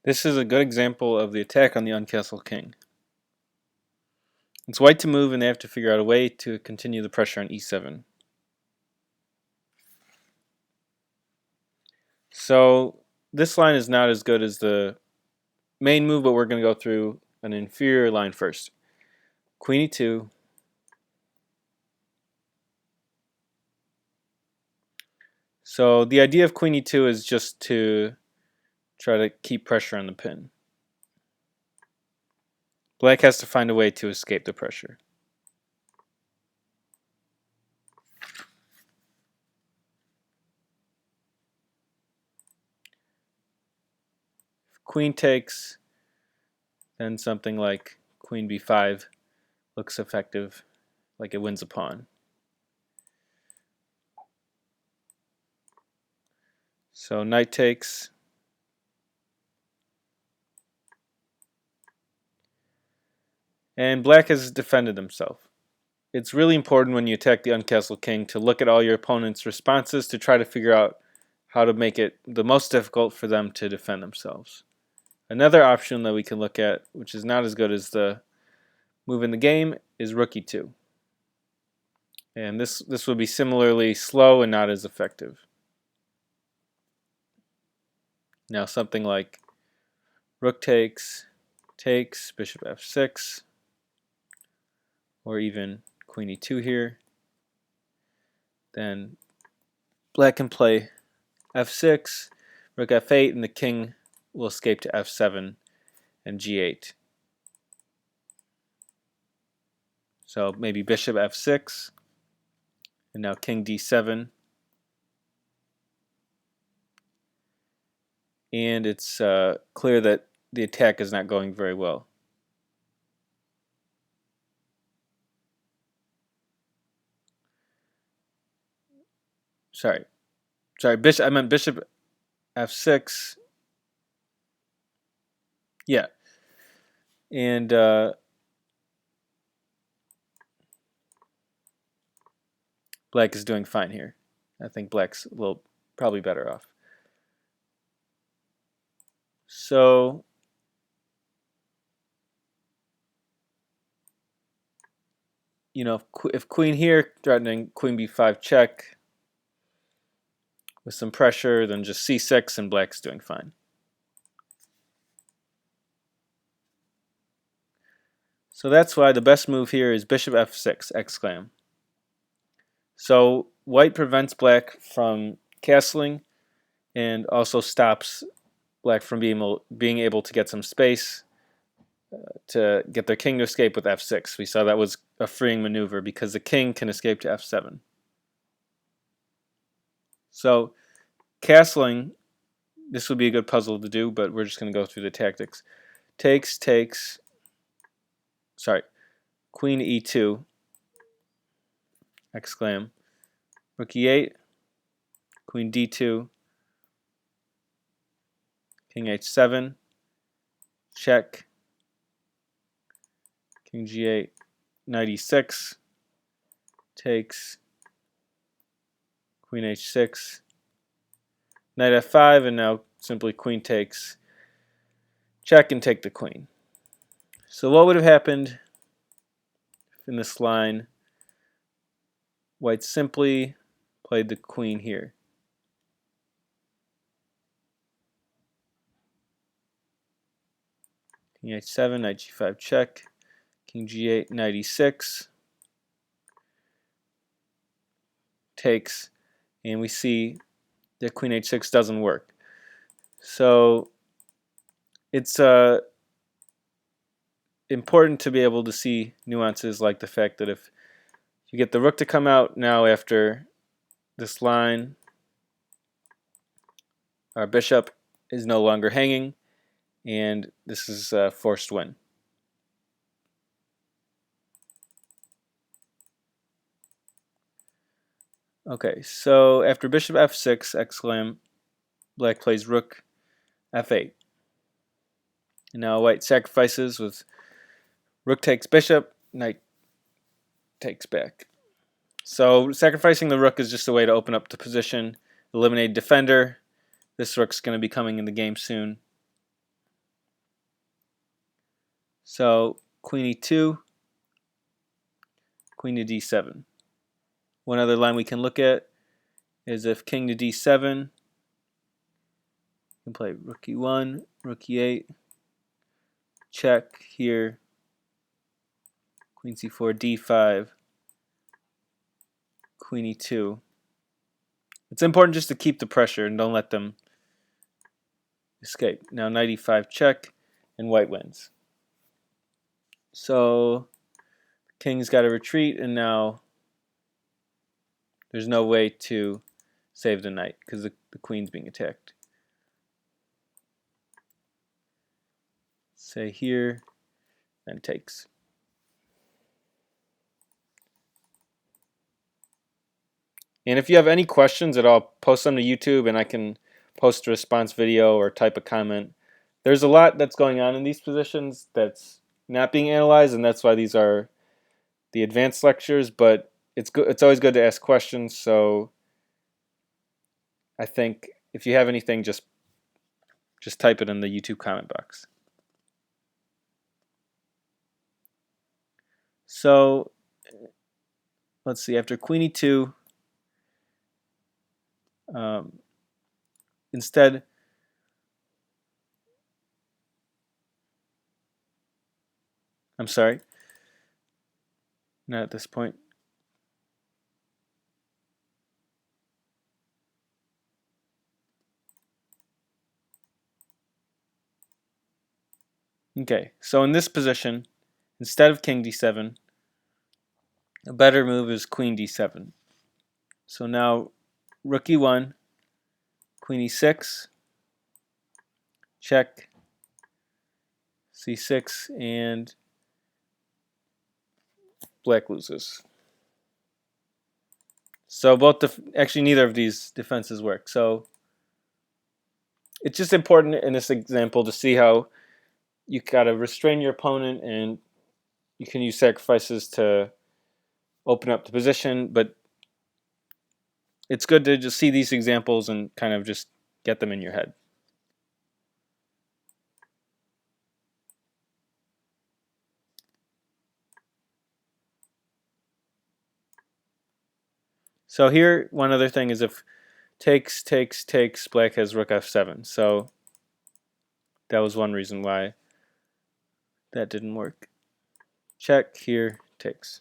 This is a good example of the attack on the uncastled king. It's white to move and they have to figure out a way to continue the pressure on e7. So this line is not as good as the main move, but we're going to go through an inferior line first. Queen e2. So the idea of queen e2 is just to try to keep pressure on the pin. Black has to find a way to escape the pressure. If queen takes, then something like queen b5 looks effective, like it wins a pawn. So knight takes. And black has defended himself. It's really important when you attack the uncastled king to look at all your opponent's responses to try to figure out how to make it the most difficult for them to defend themselves. Another option that we can look at, which is not as good as the move in the game, is rook e2. And this would be similarly slow and not as effective. Now something like rook takes, bishop f6, or even queen e2 here. Then black can play f6, rook f8, and the king will escape to f7 and g8. So maybe bishop f6, and now king d7. And it's clear that the attack is not going very well. Sorry, bishop. I meant bishop f6. Yeah, and black is doing fine here. I think black's probably better off. So if queen here, threatening queen b5 check with some pressure, then just c6 and black's doing fine. So that's why the best move here is bishop f6, exclam. So white prevents black from castling and also stops black from being able to get some space to get their king to escape with f6. We saw that was a freeing maneuver because the king can escape to f7. So castling, this would be a good puzzle to do, but we're just going to go through the tactics. Takes, queen e2, exclam, rook e8, queen d2, king h7, check, king g8, knight e6, takes, queen h6, knight f5, and now simply queen takes, check, and take the queen. So what would have happened in this line? White simply played the queen here. King h7, knight g5 check, king g8, knight e6, takes, and we see that queen h6 doesn't work. So it's important to be able to see nuances like the fact that if you get the rook to come out now after this line, our bishop is no longer hanging, and this is a forced win. Okay, so after bishop f6, exclam, black plays rook f8. And now white sacrifices with rook takes bishop, knight takes back. So sacrificing the rook is just a way to open up the position, eliminate defender. This rook's going to be coming in the game soon. So queen e2, queen to d7. One other line we can look at is if king to d7, you can play rook e1, rook e8, check here, queen c4, d5, queen e2. It's important just to keep the pressure and don't let them escape. Now knight e5 check, and white wins. So king's got to retreat, and now there's no way to save the knight because the queen's being attacked. Say here, and takes. And if you have any questions at all, post them to YouTube and I can post a response video or type a comment. There's a lot that's going on in these positions that's not being analyzed, and that's why these are the advanced lectures, but it's always good to ask questions, so I think if you have anything, just type it in the YouTube comment box. So let's see, after queen e2, instead I'm sorry, not at this point. Okay, so in this position, instead of king d7, a better move is queen d7. So now rook e1, queen e6, check, c6, and black loses. So actually neither of these defenses work. So it's just important in this example to see how you gotta restrain your opponent, and you can use sacrifices to open up the position, but it's good to just see these examples and kind of just get them in your head. So here, one other thing is if takes, black has rook f7. So that was one reason why that didn't work. Check, here, takes.